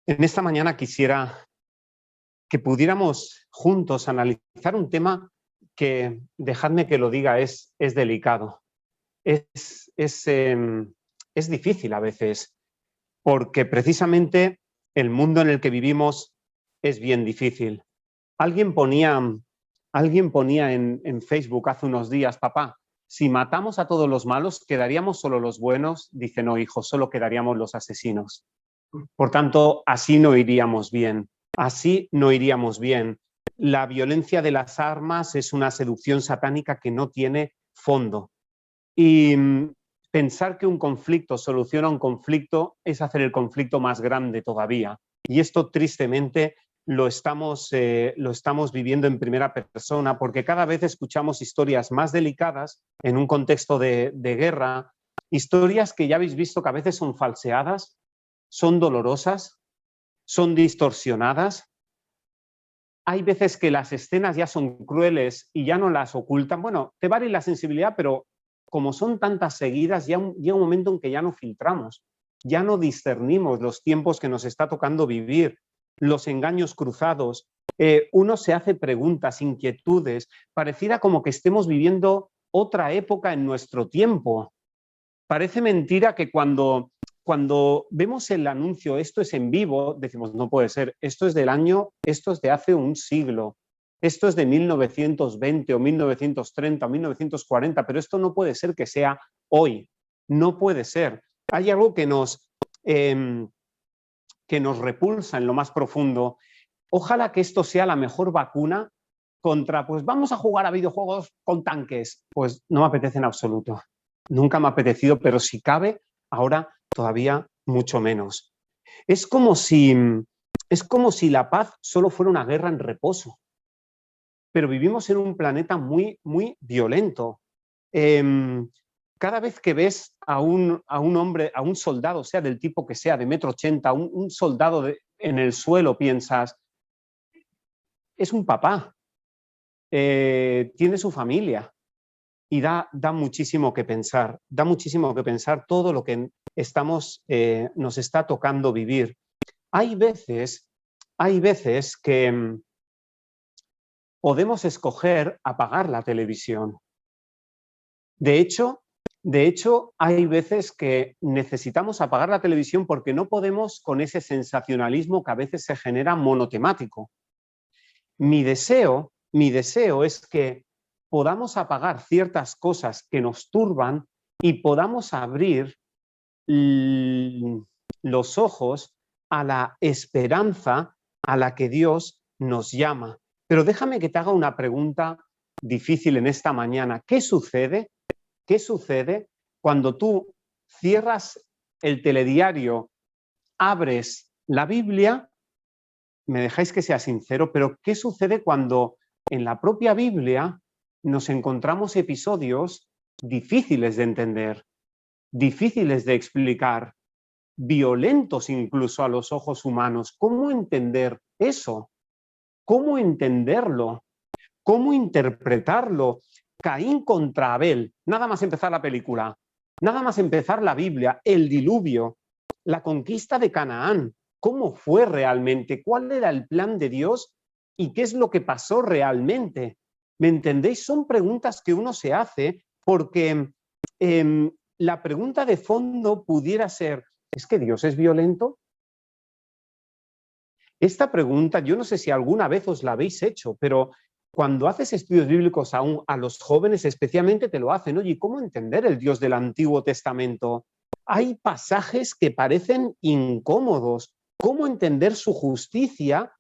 En esta mañana quisiera que pudiéramos juntos analizar un tema que, dejadme que lo diga, es delicado. Es, es, em, es difícil a veces, porque precisamente el mundo en el que vivimos es bien difícil. Alguien ponía, alguien ponía en Facebook hace unos días: papá, si matamos a todos los malos, ¿quedaríamos solo los buenos? Dice: no, hijo, solo quedaríamos los asesinos. Por tanto, así no iríamos bien. Así no iríamos bien. La violencia de las armas es una seducción satánica que no tiene fondo. Y pensar que un conflicto soluciona un conflicto es hacer el conflicto más grande todavía. Y esto, tristemente, lo estamos viviendo en primera persona, porque cada vez escuchamos historias más delicadas en un contexto de guerra, historias que ya habéis visto que a veces son falseadas, son dolorosas, son distorsionadas. Hay veces que las escenas ya son crueles y ya no las ocultan. Bueno, te vale la sensibilidad, pero como son tantas seguidas, llega un momento en que ya no filtramos, ya no discernimos los tiempos que nos está tocando vivir, los engaños cruzados. Uno se hace preguntas, inquietudes, pareciera como que estemos viviendo otra época en nuestro tiempo. Parece mentira que cuando vemos el anuncio, esto es en vivo, decimos: no puede ser, esto es de hace un siglo, esto es de 1920 o 1930 o 1940, pero esto no puede ser que sea hoy, no puede ser. Hay algo que nos repulsa en lo más profundo. Ojalá que esto sea la mejor vacuna contra, pues vamos a jugar a videojuegos con tanques. Pues no me apetece en absoluto. Nunca me ha apetecido, pero si cabe, ahora todavía mucho menos. Es como si la paz solo fuera una guerra en reposo. Pero vivimos en un planeta muy, muy violento. Cada vez que ves a un hombre, a un soldado, sea del tipo que sea, de 1,80 m, un soldado en el suelo, piensas: es un papá, tiene su familia. Y da muchísimo que pensar, todo lo que nos está tocando vivir. Hay veces que podemos escoger apagar la televisión. De hecho, hay veces que necesitamos apagar la televisión porque no podemos con ese sensacionalismo que a veces se genera monotemático. Mi deseo es que podamos apagar ciertas cosas que nos turban y podamos abrir los ojos a la esperanza a la que Dios nos llama. Pero déjame que te haga una pregunta difícil en esta mañana. ¿Qué sucede cuando tú cierras el telediario, abres la Biblia? Me dejáis que sea sincero, pero ¿qué sucede cuando en la propia Biblia nos encontramos episodios difíciles de entender, difíciles de explicar, violentos incluso a los ojos humanos? ¿Cómo entender eso? ¿Cómo entenderlo? ¿Cómo interpretarlo? Caín contra Abel, nada más empezar la película, nada más empezar la Biblia, el diluvio, la conquista de Canaán. ¿Cómo fue realmente? ¿Cuál era el plan de Dios? ¿Y qué es lo que pasó realmente? ¿Me entendéis? Son preguntas que uno se hace porque la pregunta de fondo pudiera ser: ¿es que Dios es violento? Esta pregunta, yo no sé si alguna vez os la habéis hecho, pero cuando haces estudios bíblicos a los jóvenes especialmente te lo hacen. Oye, ¿cómo entender el Dios del Antiguo Testamento? Hay pasajes que parecen incómodos. ¿Cómo entender su justicia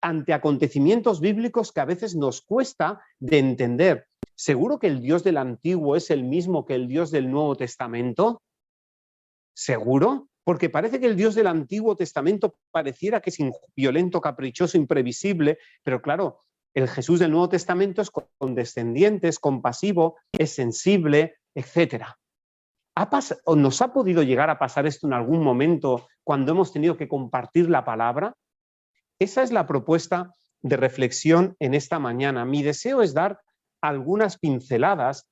ante acontecimientos bíblicos que a veces nos cuesta de entender? ¿Seguro que el Dios del Antiguo es el mismo que el Dios del Nuevo Testamento? ¿Seguro? Porque parece que el Dios del Antiguo Testamento pareciera que es violento, caprichoso, imprevisible, pero claro, el Jesús del Nuevo Testamento es condescendiente, es compasivo, es sensible, etc. ¿Nos ha podido llegar a pasar esto en algún momento cuando hemos tenido que compartir la palabra? Esa es la propuesta de reflexión en esta mañana. Mi deseo es dar algunas pinceladas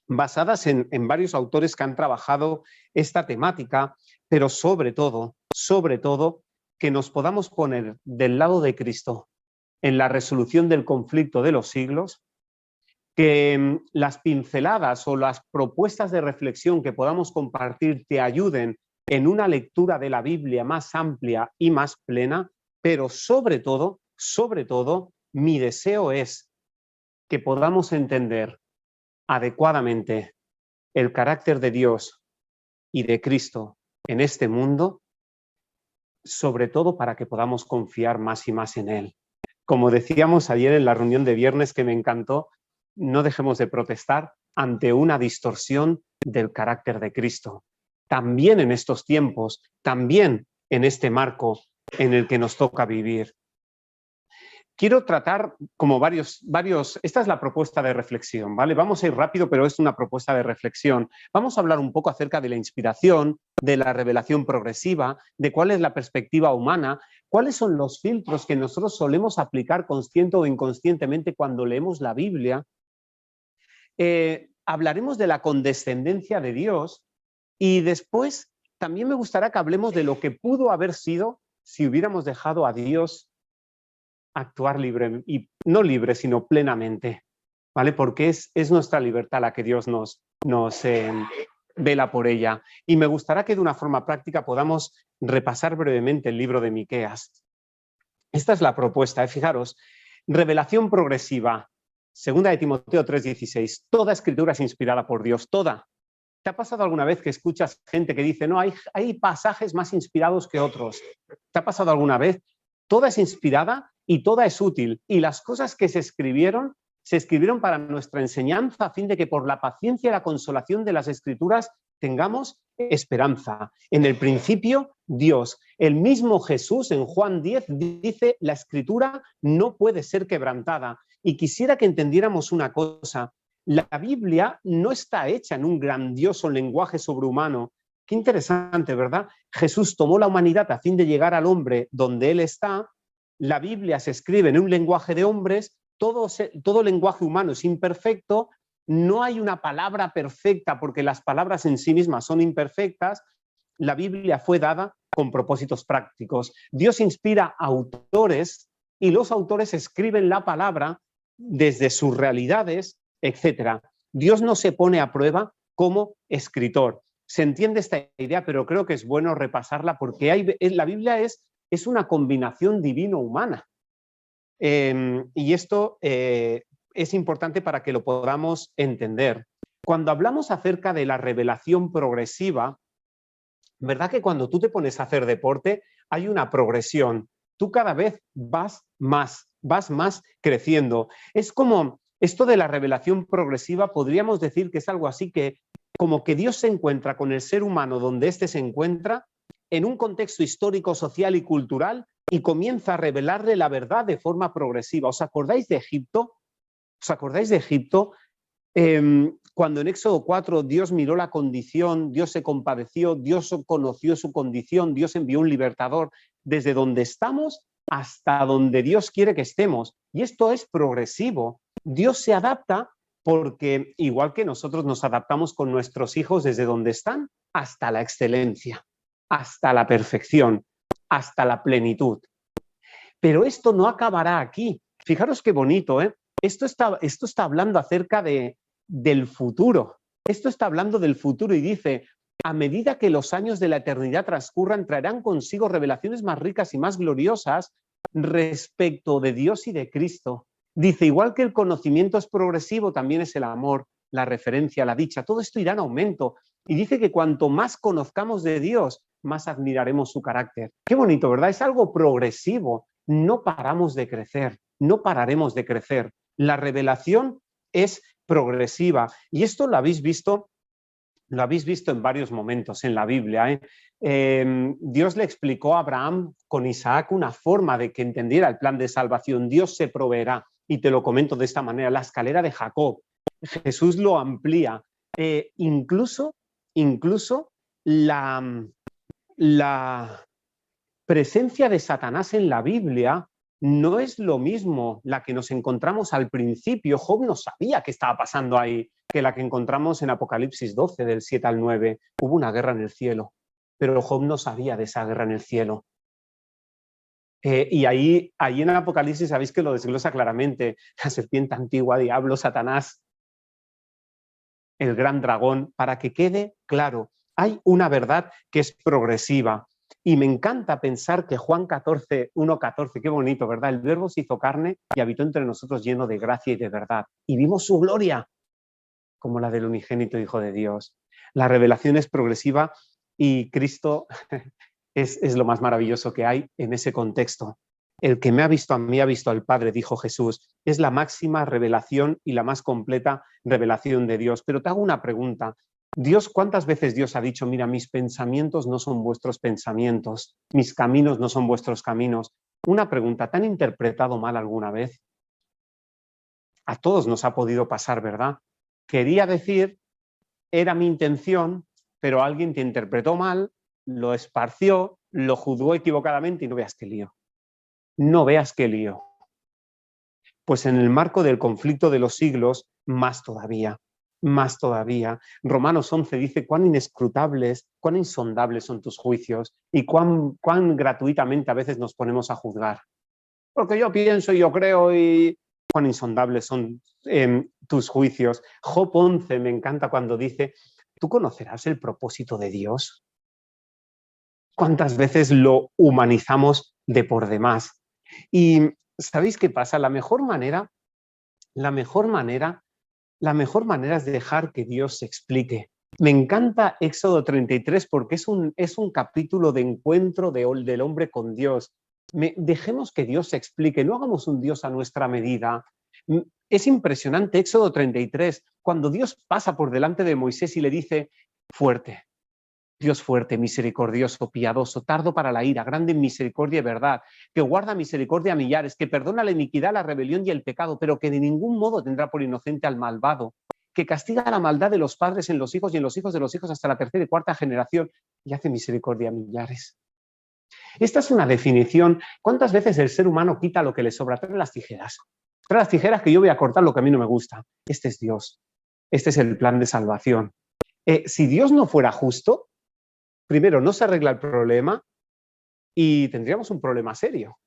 basadas en varios autores que han trabajado esta temática, pero sobre todo, que nos podamos poner del lado de Cristo en la resolución del conflicto de los siglos, que las pinceladas o las propuestas de reflexión que podamos compartir te ayuden en una lectura de la Biblia más amplia y más plena, pero sobre todo, mi deseo es que podamos entender adecuadamente el carácter de Dios y de Cristo en este mundo, sobre todo para que podamos confiar más y más en Él. Como decíamos ayer en la reunión de viernes, que me encantó, no dejemos de protestar ante una distorsión del carácter de Cristo. También en estos tiempos, también en este marco en el que nos toca vivir. Quiero tratar como varios, esta es la propuesta de reflexión, ¿vale? Vamos a ir rápido, pero es una propuesta de reflexión. Vamos a hablar un poco acerca de la inspiración, de la revelación progresiva, de cuál es la perspectiva humana, cuáles son los filtros que nosotros solemos aplicar consciente o inconscientemente cuando leemos la Biblia. Hablaremos de la condescendencia de Dios y después también me gustaría que hablemos de lo que pudo haber sido si hubiéramos dejado a Dios actuar libre, y no libre, sino plenamente, ¿vale? Porque es nuestra libertad la que Dios nos vela por ella. Y me gustaría que de una forma práctica podamos repasar brevemente el libro de Miqueas. Esta es la propuesta, fijaros, revelación progresiva, 2 de Timoteo 3:16, toda escritura es inspirada por Dios, toda. ¿Te ha pasado alguna vez que escuchas gente que dice, no, hay pasajes más inspirados que otros? ¿Te ha pasado alguna vez? Toda es inspirada y toda es útil. Y las cosas que se escribieron para nuestra enseñanza, a fin de que por la paciencia y la consolación de las Escrituras tengamos esperanza. En el principio, Dios. El mismo Jesús en Juan 10 dice, la Escritura no puede ser quebrantada. Y quisiera que entendiéramos una cosa. La Biblia no está hecha en un grandioso lenguaje sobrehumano. Qué interesante, ¿verdad? Jesús tomó la humanidad a fin de llegar al hombre donde Él está. La Biblia se escribe en un lenguaje de hombres, todo lenguaje humano es imperfecto, no hay una palabra perfecta porque las palabras en sí mismas son imperfectas. La Biblia fue dada con propósitos prácticos. Dios inspira a autores y los autores escriben la palabra desde sus realidades, etc. Dios no se pone a prueba como escritor. Se entiende esta idea, pero creo que es bueno repasarla porque la Biblia es una combinación divino-humana. Y esto es importante para que lo podamos entender. Cuando hablamos acerca de la revelación progresiva, ¿verdad que cuando tú te pones a hacer deporte hay una progresión? Tú cada vez vas más creciendo. Es como esto de la revelación progresiva, podríamos decir que es algo así que como que Dios se encuentra con el ser humano donde éste se encuentra en un contexto histórico, social y cultural y comienza a revelarle la verdad de forma progresiva. ¿Os acordáis de Egipto? ¿Os acordáis de Egipto? Cuando en Éxodo 4 Dios miró la condición, Dios se compadeció, Dios conoció su condición, Dios envió un libertador desde donde estamos hasta donde Dios quiere que estemos. Y esto es progresivo. Dios se adapta porque igual que nosotros nos adaptamos con nuestros hijos desde donde están hasta la excelencia, hasta la perfección, hasta la plenitud. Pero esto no acabará aquí. Fijaros qué bonito, ¿eh? Esto está hablando acerca del futuro. Esto está hablando del futuro y dice, a medida que los años de la eternidad transcurran, traerán consigo revelaciones más ricas y más gloriosas respecto de Dios y de Cristo. Dice, igual que el conocimiento es progresivo, también es el amor, la referencia, la dicha. Todo esto irá en aumento. Y dice que cuanto más conozcamos de Dios, más admiraremos su carácter. Qué bonito, ¿verdad? Es algo progresivo. No paramos de crecer, no pararemos de crecer. La revelación es progresiva. Y esto lo habéis visto en varios momentos en la Biblia. Dios le explicó a Abraham con Isaac una forma de que entendiera el plan de salvación. Dios se proveerá. Y te lo comento de esta manera, la escalera de Jacob. Jesús lo amplía. Incluso la presencia de Satanás en la Biblia no es lo mismo la que nos encontramos al principio. Job no sabía qué estaba pasando ahí, que la que encontramos en Apocalipsis 12, del 7 al 9. Hubo una guerra en el cielo, pero Job no sabía de esa guerra en el cielo. Y ahí en el Apocalipsis sabéis que lo desglosa claramente. La serpiente antigua, diablo, Satanás, el gran dragón, para que quede claro. Hay una verdad que es progresiva. Y me encanta pensar que Juan 14, 1:14, qué bonito, ¿verdad? El Verbo se hizo carne y habitó entre nosotros lleno de gracia y de verdad. Y vimos su gloria, como la del unigénito Hijo de Dios. La revelación es progresiva y Cristo es lo más maravilloso que hay en ese contexto. El que me ha visto a mí ha visto al Padre, dijo Jesús. Es la máxima revelación y la más completa revelación de Dios. Pero te hago una pregunta. Dios, ¿cuántas veces Dios ha dicho, mira, mis pensamientos no son vuestros pensamientos, mis caminos no son vuestros caminos? Una pregunta, ¿te han interpretado mal alguna vez? A todos nos ha podido pasar, ¿verdad? Quería decir, era mi intención, pero alguien te interpretó mal, lo esparció, lo juzgó equivocadamente y no veas qué lío. No veas qué lío. Pues en el marco del conflicto de los siglos, más todavía, más todavía. Romanos 11 dice cuán inescrutables, cuán insondables son tus juicios y cuán gratuitamente a veces nos ponemos a juzgar. Porque yo pienso y yo creo y cuán insondables son tus juicios. Job 11 me encanta cuando dice, ¿tú conocerás el propósito de Dios? ¿Cuántas veces lo humanizamos de por demás? Y ¿sabéis qué pasa? La mejor manera es dejar que Dios se explique. Me encanta Éxodo 33 porque es un capítulo de encuentro del hombre con Dios. Dejemos que Dios se explique, no hagamos un Dios a nuestra medida. Es impresionante Éxodo 33, cuando Dios pasa por delante de Moisés y le dice, fuerte, Dios fuerte, misericordioso, piadoso, tardo para la ira, grande en misericordia y verdad, que guarda misericordia a millares, que perdona la iniquidad, la rebelión y el pecado, pero que de ningún modo tendrá por inocente al malvado, que castiga la maldad de los padres en los hijos y en los hijos de los hijos hasta la tercera y cuarta generación y hace misericordia a millares. Esta es una definición. ¿Cuántas veces el ser humano quita lo que le sobra? Trae las tijeras. Trae las tijeras que yo voy a cortar lo que a mí no me gusta. Este es Dios. Este es el plan de salvación. Si Dios no fuera justo, primero, no se arregla el problema y tendríamos un problema serio.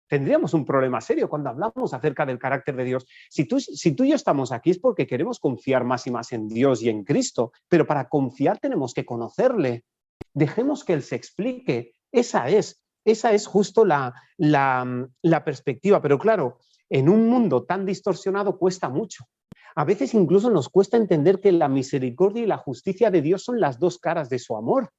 Tendríamos un problema serio cuando hablamos acerca del carácter de Dios. Si tú y yo estamos aquí es porque queremos confiar más y más en Dios y en Cristo, pero para confiar tenemos que conocerle. Dejemos que Él se explique. Esa es justo la perspectiva. Pero claro, en un mundo tan distorsionado cuesta mucho. A veces incluso nos cuesta entender que la misericordia y la justicia de Dios son las dos caras de su amor.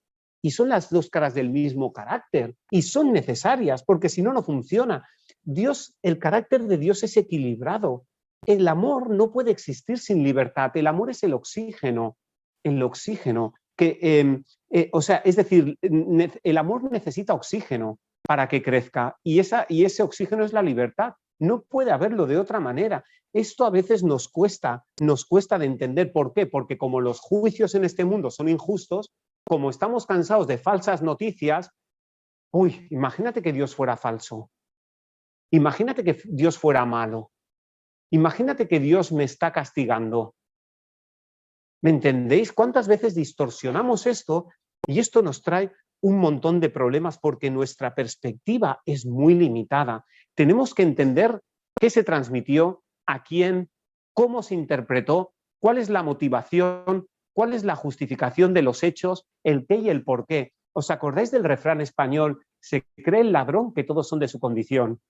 Y son las dos caras del mismo carácter y son necesarias porque si no, no funciona. El carácter de Dios es equilibrado. El amor no puede existir sin libertad. El amor es el oxígeno es decir, el amor necesita oxígeno para que crezca y ese oxígeno es la libertad. No puede haberlo de otra manera. Esto a veces nos cuesta de entender. ¿Por qué? Porque como los juicios en este mundo son injustos, como estamos cansados de falsas noticias, imagínate que Dios fuera falso. Imagínate que Dios fuera malo. Imagínate que Dios me está castigando. ¿Me entendéis? ¿Cuántas veces distorsionamos esto? Y esto nos trae un montón de problemas porque nuestra perspectiva es muy limitada. Tenemos que entender qué se transmitió, a quién, cómo se interpretó, cuál es la motivación, cuál es la justificación de los hechos, el qué y el por qué. ¿Os acordáis del refrán español? Se cree el ladrón que todos son de su condición.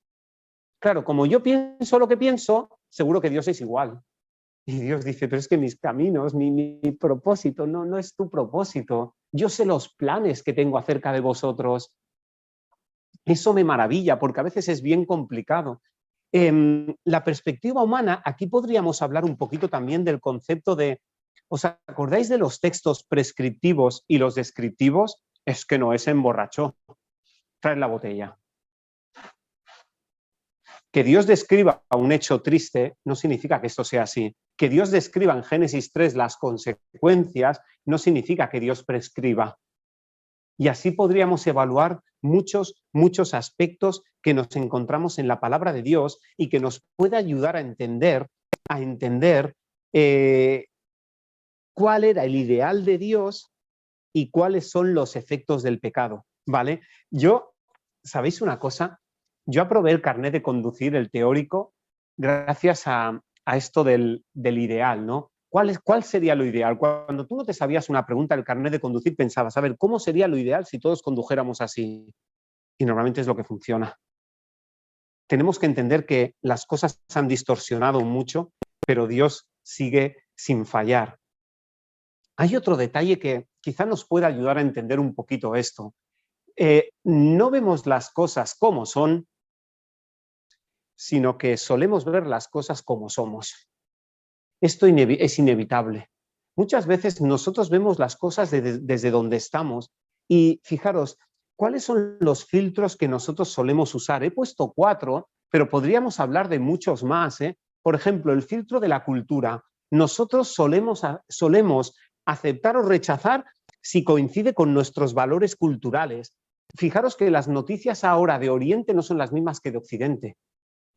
Claro, como yo pienso lo que pienso, seguro que Dios es igual. Y Dios dice, pero es que mis caminos, mi propósito, no es tu propósito. Yo sé los planes que tengo acerca de vosotros. Eso me maravilla, porque a veces es bien complicado. La perspectiva humana, aquí podríamos hablar un poquito también del concepto de, ¿os acordáis de los textos prescriptivos y los descriptivos? Es que Noé se emborrachó. Traed la botella. Que Dios describa un hecho triste no significa que esto sea así. Que Dios describa en Génesis 3 las consecuencias no significa que Dios prescriba. Y así podríamos evaluar muchos aspectos que nos encontramos en la palabra de Dios y que nos puede ayudar a entender cuál era el ideal de Dios y cuáles son los efectos del pecado, ¿vale? ¿Sabéis una cosa? Yo aprobé el carnet de conducir, el teórico, gracias a esto del ideal, ¿no? ¿Cuál sería lo ideal? Cuando tú no te sabías una pregunta del carnet de conducir, pensabas, a ver, ¿cómo sería lo ideal si todos condujéramos así? Y normalmente es lo que funciona. Tenemos que entender que las cosas se han distorsionado mucho, pero Dios sigue sin fallar. Hay otro detalle que quizá nos pueda ayudar a entender un poquito esto. No vemos las cosas como son, sino que solemos ver las cosas como somos. Esto es inevitable. Muchas veces nosotros vemos las cosas desde donde estamos y fijaros, ¿cuáles son los filtros que nosotros solemos usar? He puesto 4, pero podríamos hablar de muchos más. Por ejemplo, el filtro de la cultura. Nosotros solemos aceptar o rechazar si coincide con nuestros valores culturales. Fijaros que las noticias ahora de Oriente no son las mismas que de Occidente.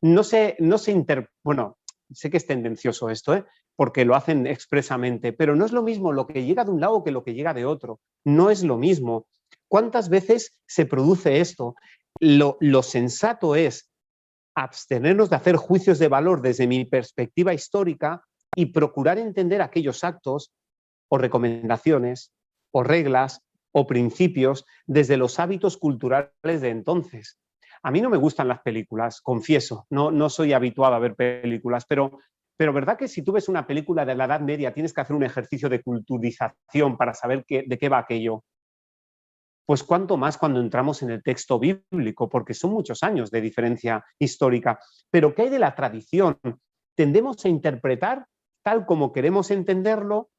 Bueno, sé que es tendencioso esto, porque lo hacen expresamente, pero no es lo mismo lo que llega de un lado que lo que llega de otro. No es lo mismo. ¿Cuántas veces se produce esto? Lo sensato es abstenernos de hacer juicios de valor desde mi perspectiva histórica y procurar entender aquellos actos o recomendaciones o reglas o principios desde los hábitos culturales de entonces. A mí no me gustan las películas, confieso, no soy habituado a ver películas, pero ¿verdad que si tú ves una película de la Edad Media tienes que hacer un ejercicio de culturización para saber de qué va aquello? Pues cuánto más cuando entramos en el texto bíblico, porque son muchos años de diferencia histórica. Pero ¿qué hay de la tradición? Tendemos a interpretar tal como queremos entenderlo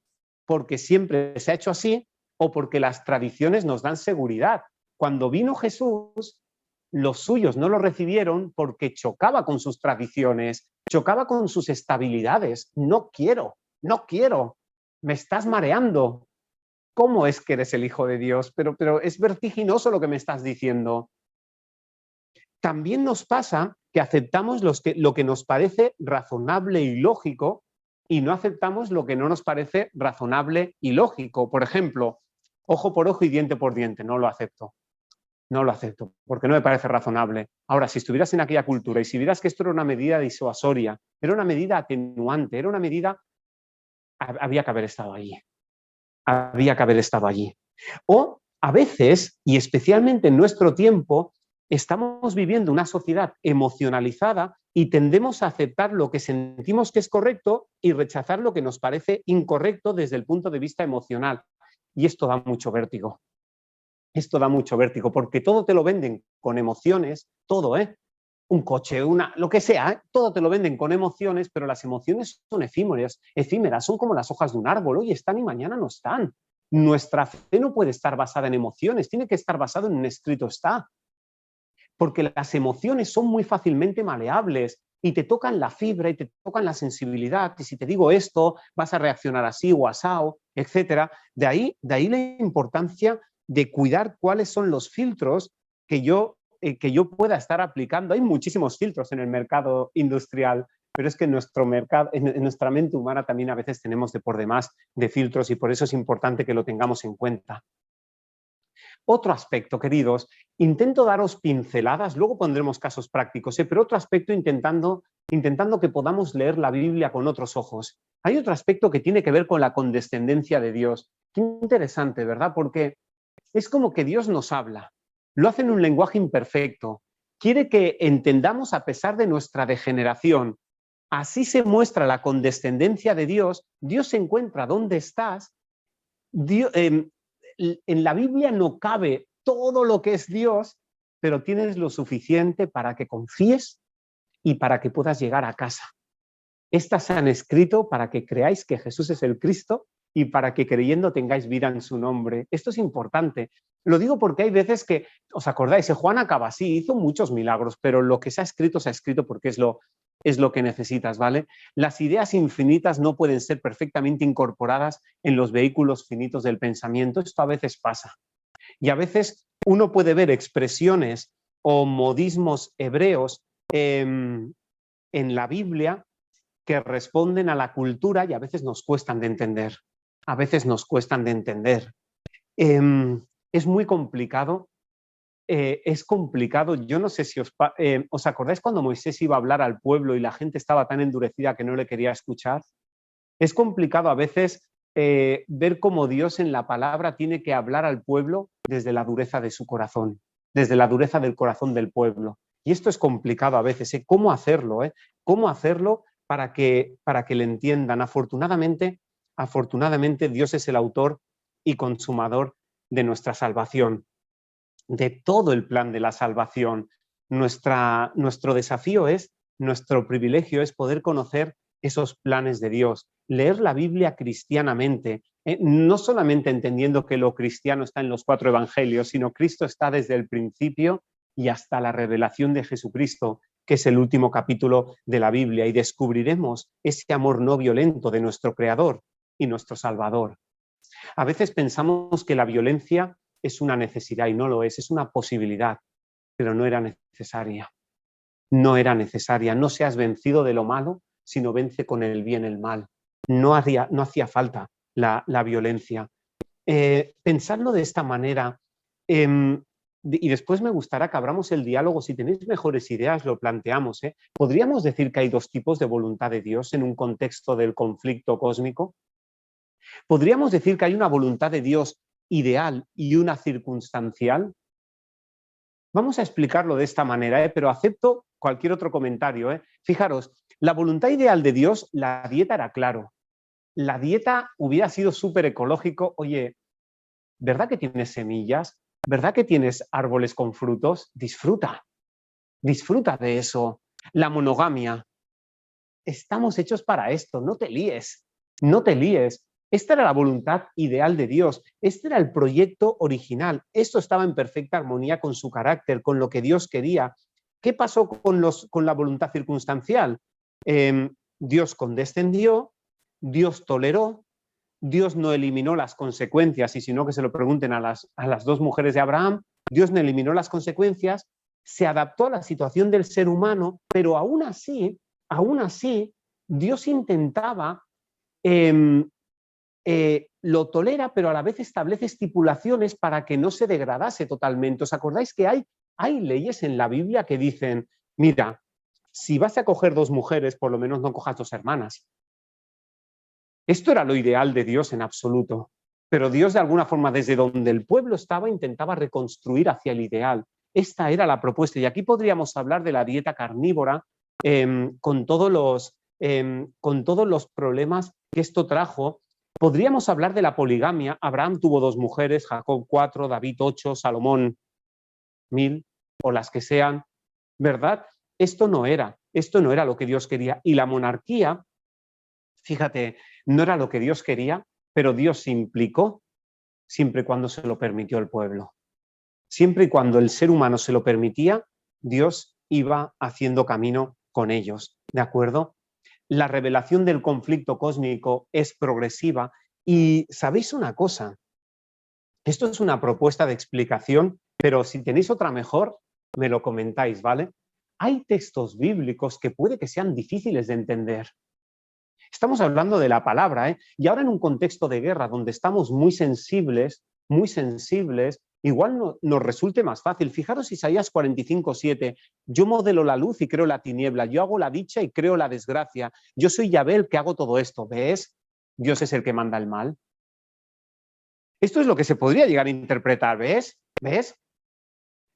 porque siempre se ha hecho así o porque las tradiciones nos dan seguridad. Cuando vino Jesús, los suyos no lo recibieron porque chocaba con sus tradiciones, chocaba con sus estabilidades. No quiero, me estás mareando. ¿Cómo es que eres el Hijo de Dios? Pero es vertiginoso lo que me estás diciendo. También nos pasa que aceptamos lo que nos parece razonable y lógico y no aceptamos lo que no nos parece razonable y lógico. Por ejemplo, ojo por ojo y diente por diente, no lo acepto. No lo acepto, porque no me parece razonable. Ahora, si estuvieras en aquella cultura y si vieras que esto era una medida disuasoria, era una medida atenuante, era una medida, había que haber estado allí. Había que haber estado allí. O a veces, y especialmente en nuestro tiempo, estamos viviendo una sociedad emocionalizada y tendemos a aceptar lo que sentimos que es correcto y rechazar lo que nos parece incorrecto desde el punto de vista emocional. Y esto da mucho vértigo. Esto da mucho vértigo, porque todo te lo venden con emociones, todo, un coche, lo que sea, todo te lo venden con emociones, pero las emociones son efímeras, son como las hojas de un árbol, hoy están y mañana no están. Nuestra fe no puede estar basada en emociones, tiene que estar basada en un escrito está. Porque las emociones son muy fácilmente maleables y te tocan la fibra y te tocan la sensibilidad, y si te digo esto, vas a reaccionar así o asao, etc. De ahí la importancia de cuidar cuáles son los filtros que yo pueda estar aplicando. Hay muchísimos filtros en el mercado industrial, pero es que en nuestra mente humana también a veces tenemos de por demás de filtros y por eso es importante que lo tengamos en cuenta. Otro aspecto, queridos, intento daros pinceladas, luego pondremos casos prácticos, pero otro aspecto intentando que podamos leer la Biblia con otros ojos. Hay otro aspecto que tiene que ver con la condescendencia de Dios. Qué interesante, ¿verdad? Porque es como que Dios nos habla, lo hace en un lenguaje imperfecto, quiere que entendamos a pesar de nuestra degeneración. Así se muestra la condescendencia de Dios. Dios se encuentra donde estás. En la Biblia no cabe todo lo que es Dios, pero tienes lo suficiente para que confíes y para que puedas llegar a casa. Estas se han escrito para que creáis que Jesús es el Cristo y para que creyendo tengáis vida en su nombre. Esto es importante. Lo digo porque hay veces que, ¿os acordáis? Juan acaba así, hizo muchos milagros, pero lo que se ha escrito porque es lo que necesitas, ¿vale? Las ideas infinitas no pueden ser perfectamente incorporadas en los vehículos finitos del pensamiento. Esto a veces pasa. Y a veces uno puede ver expresiones o modismos hebreos en la Biblia que responden a la cultura y a veces nos cuestan de entender. A veces nos cuestan de entender. Es muy complicado es complicado. Yo no sé si os acordáis cuando Moisés iba a hablar al pueblo y la gente estaba tan endurecida que no le quería escuchar. Es complicado a veces ver cómo Dios en la palabra tiene que hablar al pueblo desde la dureza de su corazón, desde la dureza del corazón del pueblo. Y esto es complicado a veces, ¿eh? ¿Cómo hacerlo? ¿Cómo hacerlo para que le entiendan? Afortunadamente, Dios es el autor y consumador de nuestra salvación, de todo el plan de la salvación. Nuestro desafío nuestro privilegio es poder conocer esos planes de Dios, leer la Biblia cristianamente, no solamente entendiendo que lo cristiano está en los 4 evangelios, sino Cristo está desde el principio y hasta la revelación de Jesucristo, que es el último capítulo de la Biblia, y descubriremos ese amor no violento de nuestro Creador y nuestro Salvador. A veces pensamos que la violencia es una necesidad y no lo es una posibilidad, pero no era necesaria. No era necesaria. No seas vencido de lo malo, sino vence con el bien el mal. No hacía falta la violencia. Pensadlo de esta manera, y después me gustará que abramos el diálogo. Si tenéis mejores ideas, lo planteamos. ¿Podríamos decir que hay 2 tipos de voluntad de Dios en un contexto del conflicto cósmico? ¿Podríamos decir que hay una voluntad de Dios ideal y una circunstancial? Vamos a explicarlo de esta manera, pero acepto cualquier otro comentario. Fijaros, la voluntad ideal de Dios, la dieta era claro. La dieta hubiera sido súper ecológico. Oye, ¿verdad que tienes semillas? ¿Verdad que tienes árboles con frutos? Disfruta de eso. La monogamia. Estamos hechos para esto, no te líes. Esta era la voluntad ideal de Dios, este era el proyecto original, esto estaba en perfecta armonía con su carácter, con lo que Dios quería. ¿Qué pasó con la voluntad circunstancial? Dios condescendió, Dios toleró, Dios no eliminó las consecuencias, y si no que se lo pregunten a las 2 mujeres de Abraham. Dios no eliminó las consecuencias, se adaptó a la situación del ser humano, pero aún así, Dios intentaba lo tolera, pero a la vez establece estipulaciones para que no se degradase totalmente. ¿Os acordáis que hay leyes en la Biblia que dicen, mira, si vas a coger 2 mujeres, por lo menos no cojas 2 hermanas? Esto era lo ideal de Dios en absoluto, pero Dios de alguna forma desde donde el pueblo estaba intentaba reconstruir hacia el ideal. Esta era la propuesta, y aquí podríamos hablar de la dieta carnívora con todos los problemas que esto trajo. Podríamos hablar de la poligamia. Abraham tuvo 2 mujeres, Jacob 4, David 8, Salomón 1000 o las que sean, ¿verdad? Esto no era lo que Dios quería. Y la monarquía, fíjate, no era lo que Dios quería, pero Dios se implicó siempre y cuando se lo permitió el pueblo. Siempre y cuando el ser humano se lo permitía, Dios iba haciendo camino con ellos, ¿de acuerdo? La revelación del conflicto cósmico es progresiva y ¿sabéis una cosa? Esto es una propuesta de explicación, pero si tenéis otra mejor, me lo comentáis, ¿vale? Hay textos bíblicos que puede que sean difíciles de entender. Estamos hablando de la palabra, y ahora en un contexto de guerra donde estamos muy sensibles, igual nos resulte más fácil. Fijaros Isaías 45:7, yo modelo la luz y creo la tiniebla, yo hago la dicha y creo la desgracia, yo soy Yahvé el que hago todo esto. ¿Ves? Dios es el que manda el mal. Esto es lo que se podría llegar a interpretar, ¿ves?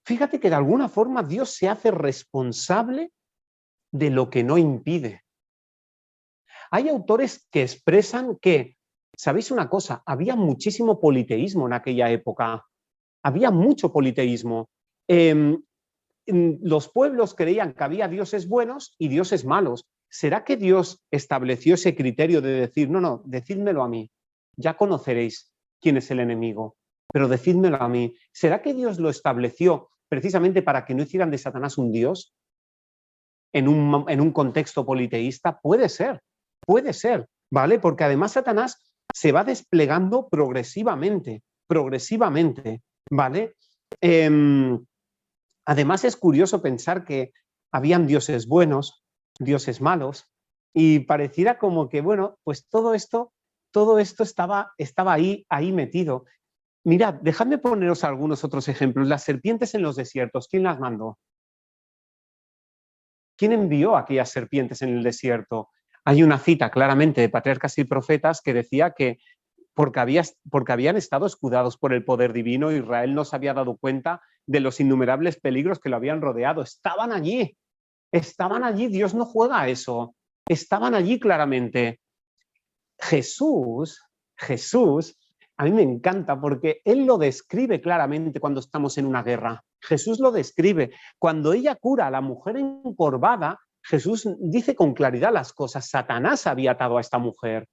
Fíjate que de alguna forma Dios se hace responsable de lo que no impide. Hay autores que expresan que, ¿sabéis una cosa? Había muchísimo politeísmo en aquella época. Había mucho politeísmo. Los pueblos creían que había dioses buenos y dioses malos. ¿Será que Dios estableció ese criterio de decir, no, decídmelo a mí, ya conoceréis quién es el enemigo, pero decídmelo a mí? ¿Será que Dios lo estableció precisamente para que no hicieran de Satanás un dios en un contexto politeísta? Puede ser, ¿vale? Porque además Satanás se va desplegando progresivamente, ¿vale? Además es curioso pensar que habían dioses buenos, dioses malos, y pareciera como que, bueno, pues todo esto estaba ahí metido. Mirad, dejadme poneros algunos otros ejemplos. Las serpientes en los desiertos, ¿quién las mandó? ¿Quién envió a aquellas serpientes en el desierto? Hay una cita claramente de Patriarcas y Profetas que decía que porque habían estado escudados por el poder divino, Israel no se había dado cuenta de los innumerables peligros que lo habían rodeado. Estaban allí, Dios no juega a eso. Estaban allí claramente. Jesús, a mí me encanta porque él lo describe claramente cuando estamos en una guerra. Jesús lo describe. Cuando ella cura a la mujer encorvada, Jesús dice con claridad las cosas. Satanás había atado a esta mujer.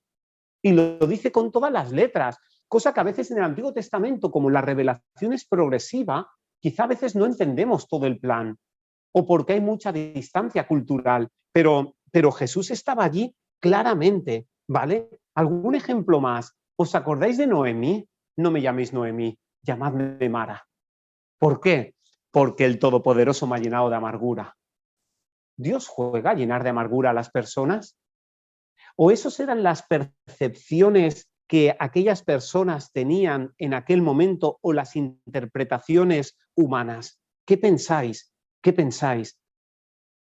Y lo dice con todas las letras, cosa que a veces en el Antiguo Testamento, como la revelación es progresiva, quizá a veces no entendemos todo el plan, o porque hay mucha distancia cultural, pero Jesús estaba allí claramente, ¿vale? ¿Algún ejemplo más? ¿Os acordáis de Noemí? No me llaméis Noemí, llamadme Mara. ¿Por qué? Porque el Todopoderoso me ha llenado de amargura. ¿Dios juega a llenar de amargura a las personas? ¿O esas eran las percepciones que aquellas personas tenían en aquel momento o las interpretaciones humanas? ¿Qué pensáis? ¿Qué pensáis?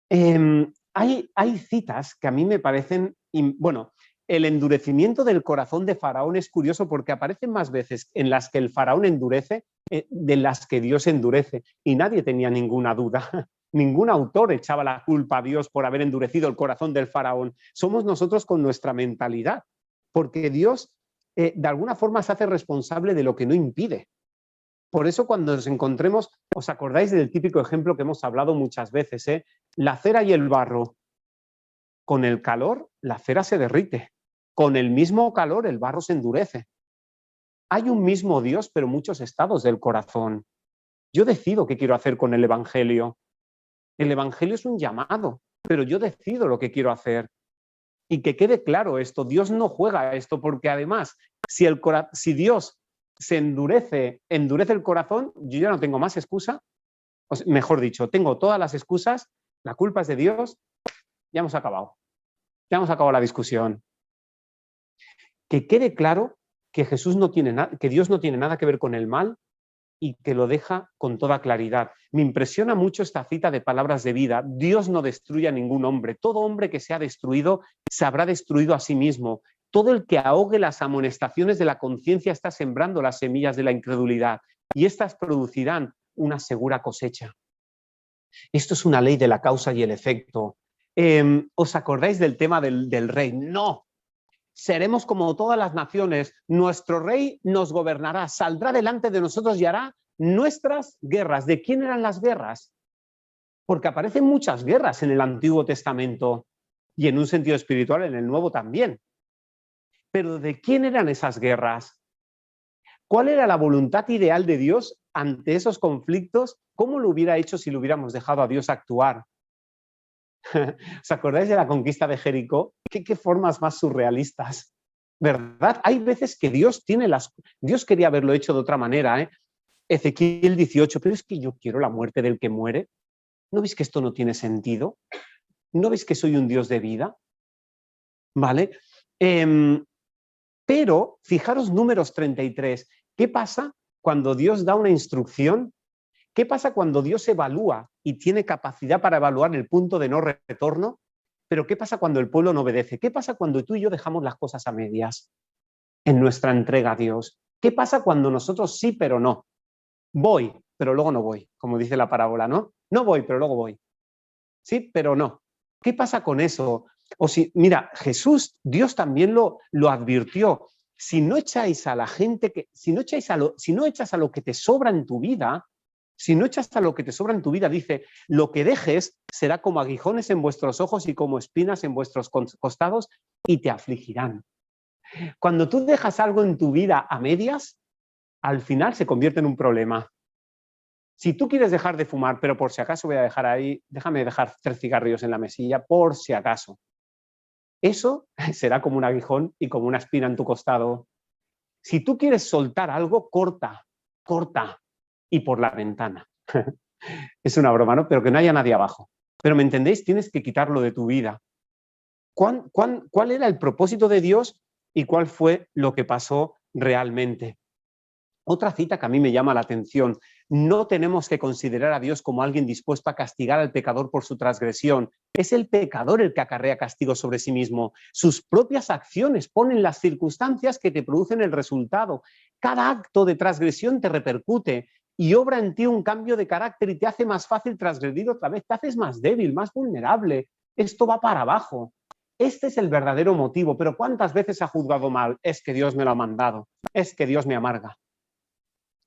Hay citas que a mí me parecen, bueno, el endurecimiento del corazón de Faraón es curioso porque aparecen más veces en las que el Faraón endurece de las que Dios endurece y nadie tenía ninguna duda. Ningún autor echaba la culpa a Dios por haber endurecido el corazón del Faraón. Somos nosotros con nuestra mentalidad, porque Dios de alguna forma se hace responsable de lo que no impide. Por eso cuando nos encontremos, ¿os acordáis del típico ejemplo que hemos hablado muchas veces? La cera y el barro. Con el calor, la cera se derrite. Con el mismo calor, el barro se endurece. Hay un mismo Dios, pero muchos estados del corazón. Yo decido qué quiero hacer con el Evangelio. El Evangelio es un llamado, pero yo decido lo que quiero hacer. Y que quede claro esto, Dios no juega a esto, porque además, si Dios se endurece el corazón, yo ya no tengo más excusa, mejor dicho, tengo todas las excusas, la culpa es de Dios, ya hemos acabado la discusión. Que quede claro que que Dios no tiene nada que ver con el mal y que lo deja con toda claridad. Me impresiona mucho esta cita de Palabras de Vida. Dios no destruye a ningún hombre. Todo hombre que sea destruido se habrá destruido a sí mismo. Todo el que ahogue las amonestaciones de la conciencia está sembrando las semillas de la incredulidad y éstas producirán una segura cosecha. Esto es una ley de la causa y el efecto. ¿Os acordáis del tema del rey? No. Seremos como todas las naciones, nuestro rey nos gobernará, saldrá delante de nosotros y hará nuestras guerras. ¿De quién eran las guerras? Porque aparecen muchas guerras en el Antiguo Testamento y en un sentido espiritual en el Nuevo también. Pero ¿de quién eran esas guerras? ¿Cuál era la voluntad ideal de Dios ante esos conflictos? ¿Cómo lo hubiera hecho si lo hubiéramos dejado a Dios actuar? ¿Os acordáis de la conquista de Jericó? ¿Qué formas más surrealistas? ¿Verdad? Hay veces que Dios quería haberlo hecho de otra manera, Ezequiel 18, pero es que yo quiero la muerte del que muere. ¿No veis que esto no tiene sentido? ¿No veis que soy un Dios de vida? ¿Vale? Pero fijaros Números 33. ¿Qué pasa cuando Dios da una instrucción? ¿Qué pasa cuando Dios evalúa y tiene capacidad para evaluar el punto de no retorno? Pero ¿qué pasa cuando el pueblo no obedece? ¿Qué pasa cuando tú y yo dejamos las cosas a medias en nuestra entrega a Dios? ¿Qué pasa cuando nosotros sí, pero no? Voy, pero luego no voy, como dice la parábola, ¿no? No voy, pero luego voy. Sí, pero no. ¿Qué pasa con eso? Mira, Jesús, Dios también lo advirtió. Si no echáis a la gente si no echas a lo que te sobra en tu vida, dice, lo que dejes será como aguijones en vuestros ojos y como espinas en vuestros costados y te afligirán. Cuando tú dejas algo en tu vida a medias, al final se convierte en un problema. Si tú quieres dejar de fumar, pero por si acaso déjame dejar 3 cigarrillos en la mesilla, por si acaso. Eso será como un aguijón y como una espina en tu costado. Si tú quieres soltar algo, corta y por la ventana. Es una broma, ¿no? Pero que no haya nadie abajo. Pero ¿me entendéis? Tienes que quitarlo de tu vida. ¿Cuál era el propósito de Dios y cuál fue lo que pasó realmente? Otra cita que a mí me llama la atención: no tenemos que considerar a Dios como alguien dispuesto a castigar al pecador por su transgresión. Es el pecador el que acarrea castigo sobre sí mismo. Sus propias acciones ponen las circunstancias que te producen el resultado. Cada acto de transgresión te repercute y obra en ti un cambio de carácter y te hace más fácil transgredir otra vez. Te haces más débil, más vulnerable. Esto va para abajo. Este es el verdadero motivo. Pero ¿cuántas veces ha juzgado mal? Es que Dios me lo ha mandado. Es que Dios me amarga.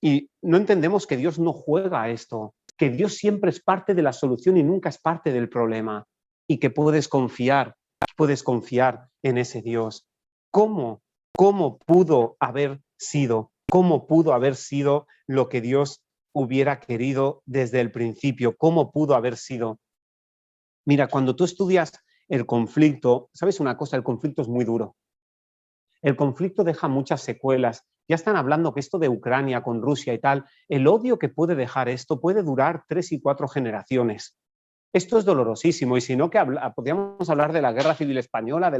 Y no entendemos que Dios no juega a esto, que Dios siempre es parte de la solución y nunca es parte del problema, y que puedes confiar en ese Dios. ¿Cómo pudo haber sido? ¿Cómo pudo haber sido lo que Dios hubiera querido desde el principio? ¿Cómo pudo haber sido? Mira, cuando tú estudias el conflicto, ¿sabes una cosa? El conflicto es muy duro. El conflicto deja muchas secuelas. Ya están hablando que esto de Ucrania con Rusia y tal, el odio que puede dejar esto puede durar 3 y 4 generaciones. Esto es dolorosísimo, y si no, podríamos hablar de la Guerra Civil Española,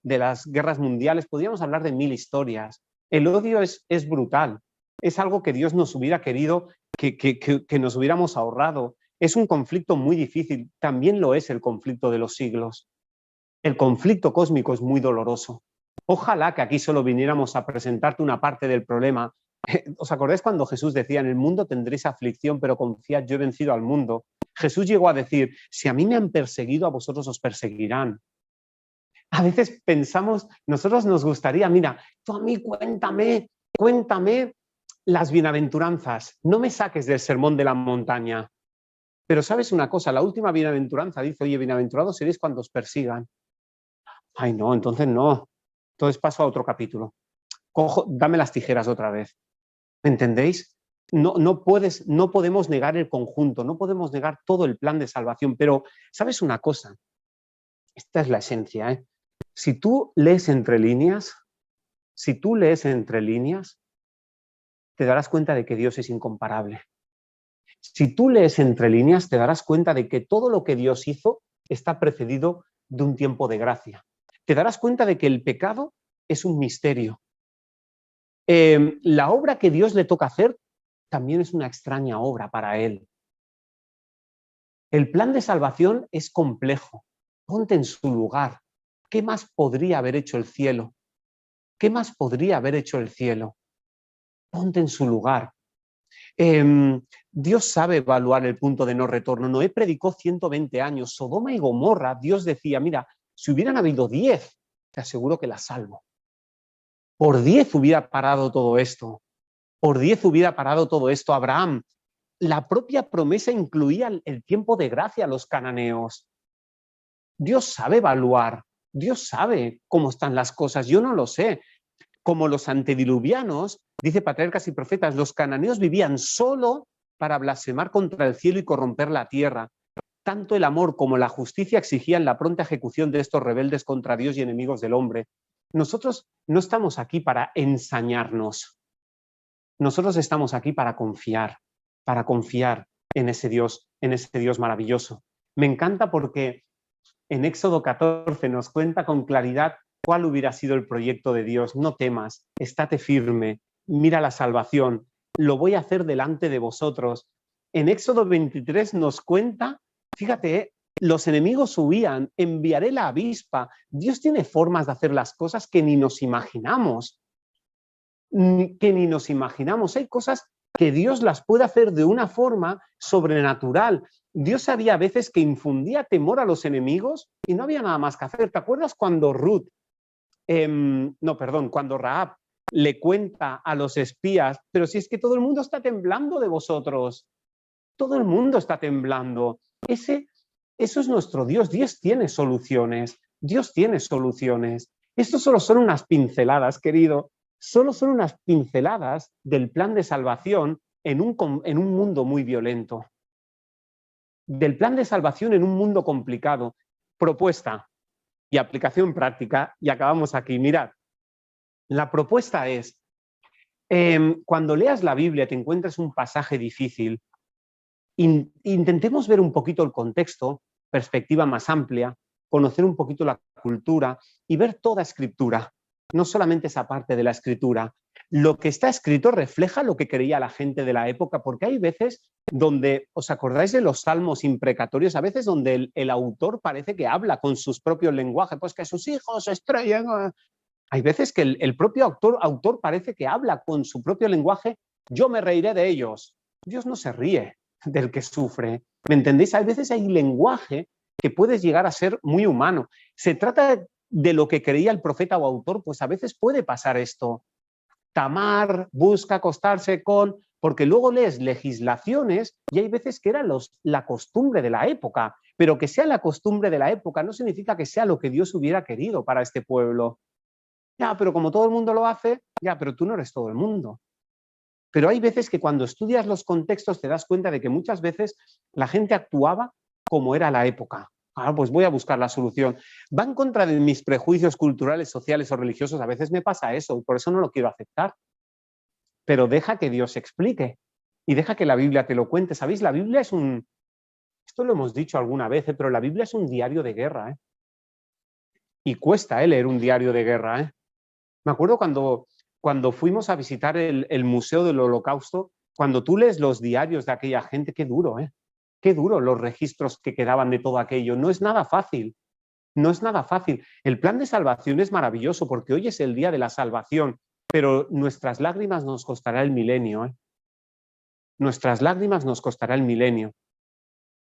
de las guerras mundiales, podríamos hablar de 1000 historias. El odio es brutal. Es algo que Dios nos hubiera querido que nos hubiéramos ahorrado. Es un conflicto muy difícil. También lo es el conflicto de los siglos. El conflicto cósmico es muy doloroso. Ojalá que aquí solo viniéramos a presentarte una parte del problema. ¿Os acordáis cuando Jesús decía: en el mundo tendréis aflicción, pero confiad, yo he vencido al mundo? Jesús llegó a decir: si a mí me han perseguido, a vosotros os perseguirán. A veces pensamos, nosotros nos gustaría, mira, tú a mí cuéntame las bienaventuranzas, no me saques del sermón de la montaña. Pero ¿sabes una cosa? La última bienaventuranza dice: oye, bienaventurados seréis cuando os persigan. Ay, no, entonces no. Entonces paso a otro capítulo. Dame las tijeras otra vez. ¿Entendéis? No podemos negar el conjunto, no podemos negar todo el plan de salvación, pero ¿sabes una cosa? Esta es la esencia, ¿eh? Si tú lees entre líneas, te darás cuenta de que Dios es incomparable. Si tú lees entre líneas, te darás cuenta de que todo lo que Dios hizo está precedido de un tiempo de gracia. Te darás cuenta de que el pecado es un misterio. La obra que Dios le toca hacer también es una extraña obra para él. El plan de salvación es complejo. Ponte en su lugar. ¿Qué más podría haber hecho el cielo? ¿Qué más podría haber hecho el cielo? Ponte en su lugar. Dios sabe evaluar el punto de no retorno. Noé predicó 120 años. Sodoma y Gomorra, Dios decía: mira, si hubieran habido 10, te aseguro que la salvo. Por 10 hubiera parado todo esto. Por 10 hubiera parado todo esto. Abraham, la propia promesa incluía el tiempo de gracia a los cananeos. Dios sabe evaluar. Dios sabe cómo están las cosas. Yo no lo sé. Como los antediluvianos, dice Patriarcas y Profetas, los cananeos vivían solo para blasfemar contra el cielo y corromper la tierra. Tanto el amor como la justicia exigían la pronta ejecución de estos rebeldes contra Dios y enemigos del hombre. Nosotros no estamos aquí para ensañarnos. Nosotros estamos aquí para confiar en ese Dios maravilloso. Me encanta porque en Éxodo 14 nos cuenta con claridad cuál hubiera sido el proyecto de Dios. No temas, estate firme, mira la salvación, lo voy a hacer delante de vosotros. En Éxodo 23 nos cuenta, fíjate, los enemigos huían, enviaré la avispa. Dios tiene formas de hacer las cosas que ni nos imaginamos. Hay cosas que Dios las puede hacer de una forma sobrenatural. Dios sabía a veces que infundía temor a los enemigos y no había nada más que hacer. ¿Te acuerdas cuando cuando Rahab le cuenta a los espías: pero si es que todo el mundo está temblando de vosotros? Todo el mundo está temblando. Eso es nuestro Dios. Dios tiene soluciones. Estos solo son unas pinceladas, querido. Solo son unas pinceladas del plan de salvación en un mundo muy violento. Del plan de salvación en un mundo complicado. Propuesta y aplicación práctica, y acabamos aquí. Mirad, la propuesta es, cuando leas la Biblia te encuentras un pasaje difícil, intentemos ver un poquito el contexto, perspectiva más amplia, conocer un poquito la cultura y ver toda Escritura. no solamente esa parte de la escritura. Lo que está escrito refleja lo que creía la gente de la época, porque hay veces donde, ¿os acordáis de los salmos imprecatorios? A veces donde el autor parece que habla con sus propios lenguajes, pues que sus hijos se estrellen. Hay veces que el propio autor parece que habla con su propio lenguaje, yo me reiré de ellos. Dios no se ríe del que sufre, ¿me entendéis? Hay veces hay lenguaje que puede llegar a ser muy humano. Se trata de lo que creía el profeta o autor, pues a veces puede pasar esto. Tamar busca acostarse con, porque luego lees legislaciones y hay veces que era la costumbre de la época, pero que sea la costumbre de la época no significa que sea lo que Dios hubiera querido para este pueblo. Ya, pero como todo el mundo lo hace, ya, pero tú no eres todo el mundo. Pero hay veces que cuando estudias los contextos te das cuenta de que muchas veces la gente actuaba como era la época. Ah, pues voy a buscar la solución. Va en contra de mis prejuicios culturales, sociales o religiosos. A veces me pasa eso y por eso no lo quiero aceptar. Pero deja que Dios explique y deja que la Biblia te lo cuente. ¿Sabéis? La Biblia es un... Esto lo hemos dicho alguna vez, pero la Biblia es un diario de guerra. Y cuesta leer un diario de guerra. Me acuerdo cuando fuimos a visitar el Museo del Holocausto, cuando tú lees los diarios de aquella gente, qué duro, qué duro los registros que quedaban de todo aquello. No es nada fácil, no es nada fácil. El plan de salvación es maravilloso porque hoy es el día de la salvación, pero nuestras lágrimas nos costará el milenio. Nuestras lágrimas nos costará el milenio.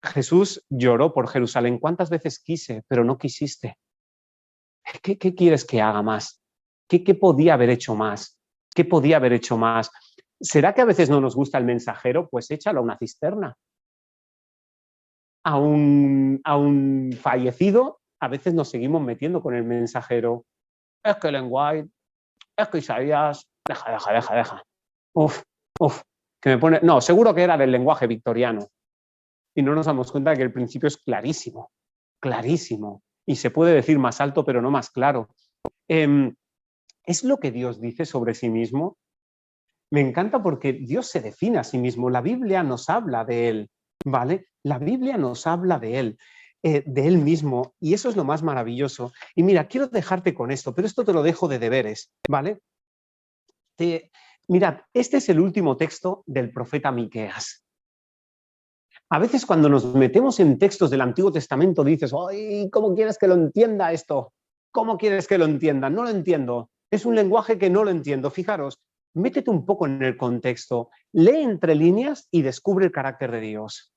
Jesús lloró por Jerusalén. ¿Cuántas veces quise, pero no quisiste? ¿Qué quieres que haga más? ¿Qué podía haber hecho más? ¿Qué podía haber hecho más? ¿Será que a veces no nos gusta el mensajero? Pues échalo a una cisterna. A un fallecido, a veces nos seguimos metiendo con el mensajero. Es que Ellen White, es que Isaías, deja. Uf, que me pone... No, seguro que era del lenguaje victoriano. Y no nos damos cuenta de que el principio es clarísimo, clarísimo. Y se puede decir más alto, pero no más claro. ¿Es lo que Dios dice sobre sí mismo? Me encanta porque Dios se define a sí mismo. La Biblia nos habla de Él, ¿vale? La Biblia nos habla de Él mismo, y eso es lo más maravilloso. Y mira, quiero dejarte con esto, pero esto te lo dejo de deberes, ¿vale? Mirad, este es el último texto del profeta Miqueas. A veces cuando nos metemos en textos del Antiguo Testamento dices, ¡ay, cómo quieres que lo entienda esto! ¿Cómo quieres que lo entienda? No lo entiendo. Es un lenguaje que no lo entiendo. Fijaros, métete un poco en el contexto, lee entre líneas y descubre el carácter de Dios.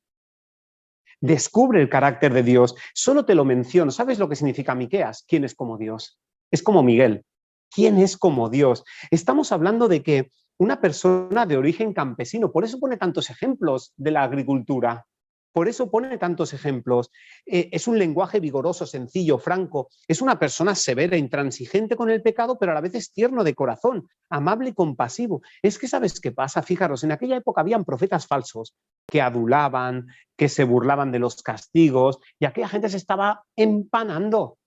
Descubre el carácter de Dios. Solo te lo menciono. ¿Sabes lo que significa Miqueas? ¿Quién es como Dios? Es como Miguel. ¿Quién es como Dios? Estamos hablando de que una persona de origen campesino, por eso pone tantos ejemplos de la agricultura. Por eso pone tantos ejemplos. Es un lenguaje vigoroso, sencillo, franco. Es una persona severa, intransigente con el pecado, pero a la vez es tierno de corazón, amable y compasivo. Es que, ¿sabes qué pasa? Fijaros, en aquella época habían profetas falsos que adulaban, que se burlaban de los castigos, y aquella gente se estaba empanando,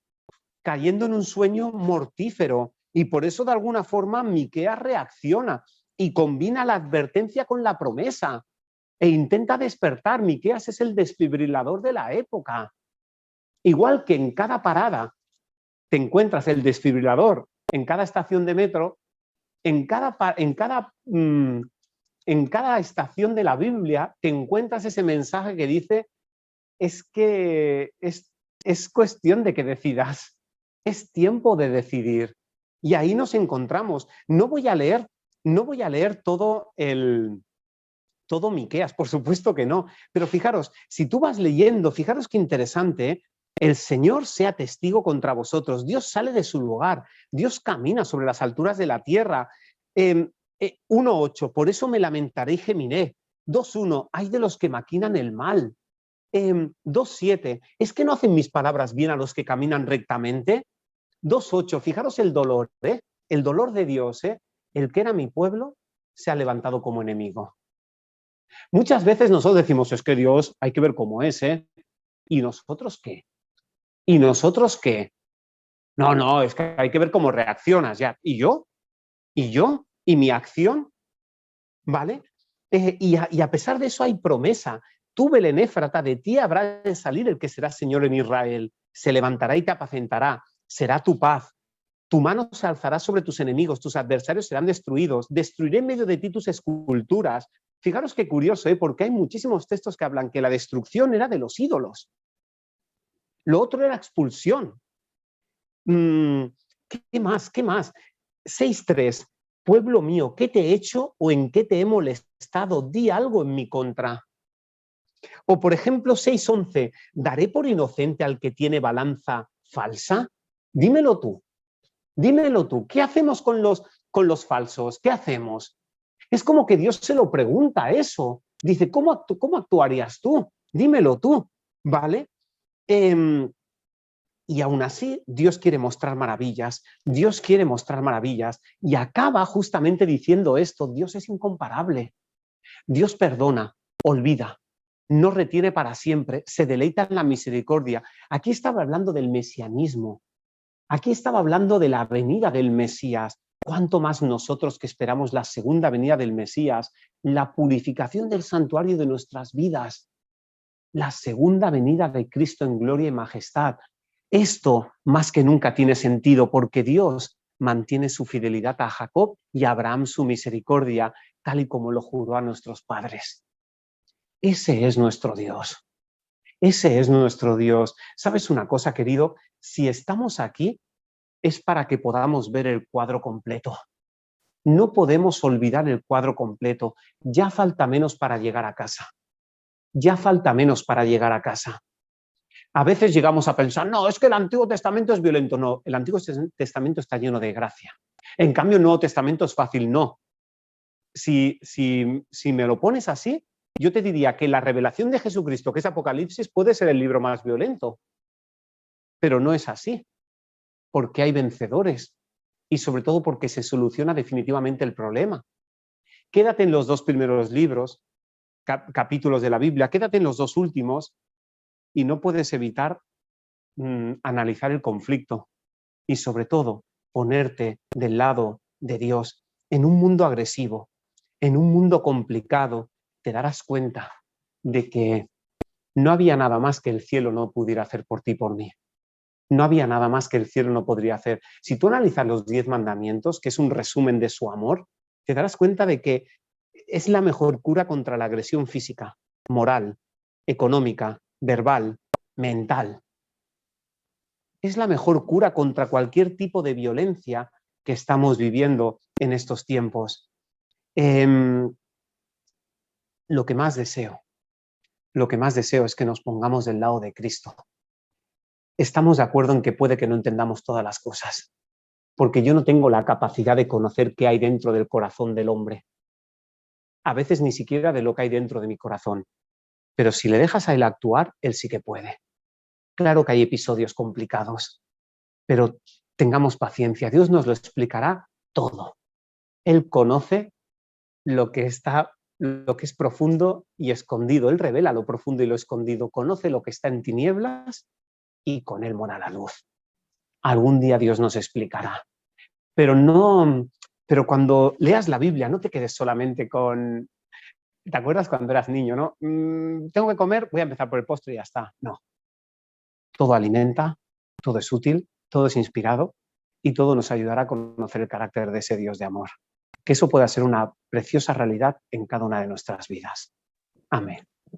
cayendo en un sueño mortífero. Y por eso, de alguna forma, Miqueas reacciona y combina la advertencia con la promesa. E intenta despertar. Miqueas es el desfibrilador de la época. Igual que en cada parada te encuentras el desfibrilador, en cada estación de metro, en cada estación de la Biblia te encuentras ese mensaje que dice, es que es cuestión de que decidas, es tiempo de decidir. Y ahí nos encontramos. No voy a leer todo Miqueas, por supuesto que no. Pero fijaros, si tú vas leyendo, fijaros qué interesante, el Señor sea testigo contra vosotros. Dios sale de su lugar, Dios camina sobre las alturas de la tierra. 1:8, por eso me lamentaré y gemiré. 2:1, hay de los que maquinan el mal. 2:7, es que no hacen mis palabras bien a los que caminan rectamente. 2:8, fijaros el dolor, el dolor de Dios, el que era mi pueblo se ha levantado como enemigo. Muchas veces nosotros decimos, es que Dios hay que ver cómo es, ¿y nosotros qué? ¿Y nosotros qué? No, es que hay que ver cómo reaccionas ya. ¿Y yo? ¿Y yo? ¿Y mi acción? ¿Vale? Y a pesar de eso hay promesa. Tú, Belén Éfrata, de ti habrá de salir el que será Señor en Israel. Se levantará y te apacentará. Será tu paz. Tu mano se alzará sobre tus enemigos, tus adversarios serán destruidos. Destruiré en medio de ti tus esculturas. Fijaros qué curioso, porque hay muchísimos textos que hablan que la destrucción era de los ídolos. Lo otro era expulsión. ¿Qué más? ¿Qué más? 6:3. Pueblo mío, ¿qué te he hecho o en qué te he molestado? Di algo en mi contra. O, por ejemplo, 6:11. ¿Daré por inocente al que tiene balanza falsa? Dímelo tú. Dímelo tú. ¿Qué hacemos con los falsos? ¿Qué hacemos? Es como que Dios se lo pregunta eso. Dice, ¿cómo actuarías tú? Dímelo tú, ¿vale? Y aún así, Dios quiere mostrar maravillas. Dios quiere mostrar maravillas. Y acaba justamente diciendo esto. Dios es incomparable. Dios perdona, olvida, no retiene para siempre, se deleita en la misericordia. Aquí estaba hablando del mesianismo. Aquí estaba hablando de la venida del Mesías. ¿Cuánto más nosotros que esperamos la segunda venida del Mesías, la purificación del santuario de nuestras vidas, la segunda venida de Cristo en gloria y majestad? Esto más que nunca tiene sentido porque Dios mantiene su fidelidad a Jacob y a Abraham su misericordia, tal y como lo juró a nuestros padres. Ese es nuestro Dios. Ese es nuestro Dios. ¿Sabes una cosa, querido? Si estamos aquí, es para que podamos ver el cuadro completo. No podemos olvidar el cuadro completo. Ya falta menos para llegar a casa. Ya falta menos para llegar a casa. A veces llegamos a pensar, no, es que el Antiguo Testamento es violento. No, el Antiguo Testamento está lleno de gracia. En cambio, el Nuevo Testamento es fácil. No. Si me lo pones así, yo te diría que la revelación de Jesucristo, que es Apocalipsis, puede ser el libro más violento. Pero no es así. Porque hay vencedores y sobre todo porque se soluciona definitivamente el problema. Quédate en los 2 primeros libros, capítulos de la Biblia, quédate en los 2 últimos y no puedes evitar analizar el conflicto y sobre todo ponerte del lado de Dios. En un mundo agresivo, en un mundo complicado, te darás cuenta de que no había nada más que el cielo no pudiera hacer por ti y por mí. No había nada más que el cielo no podría hacer. Si tú analizas los 10 mandamientos, que es un resumen de su amor, te darás cuenta de que es la mejor cura contra la agresión física, moral, económica, verbal, mental. Es la mejor cura contra cualquier tipo de violencia que estamos viviendo en estos tiempos. Lo que más deseo es que nos pongamos del lado de Cristo. Estamos de acuerdo en que puede que no entendamos todas las cosas, porque yo no tengo la capacidad de conocer qué hay dentro del corazón del hombre. A veces ni siquiera de lo que hay dentro de mi corazón. Pero si le dejas a él actuar, él sí que puede. Claro que hay episodios complicados, pero tengamos paciencia. Dios nos lo explicará todo. Él conoce lo que es profundo y escondido. Él revela lo profundo y lo escondido. Conoce lo que está en tinieblas y con él mora la luz. Algún día Dios nos explicará. Pero cuando leas la Biblia, no te quedes solamente con... ¿Te acuerdas cuando eras niño, no? Tengo que comer, voy a empezar por el postre y ya está. No. Todo alimenta, todo es útil, todo es inspirado y todo nos ayudará a conocer el carácter de ese Dios de amor. Que eso pueda ser una preciosa realidad en cada una de nuestras vidas. Amén.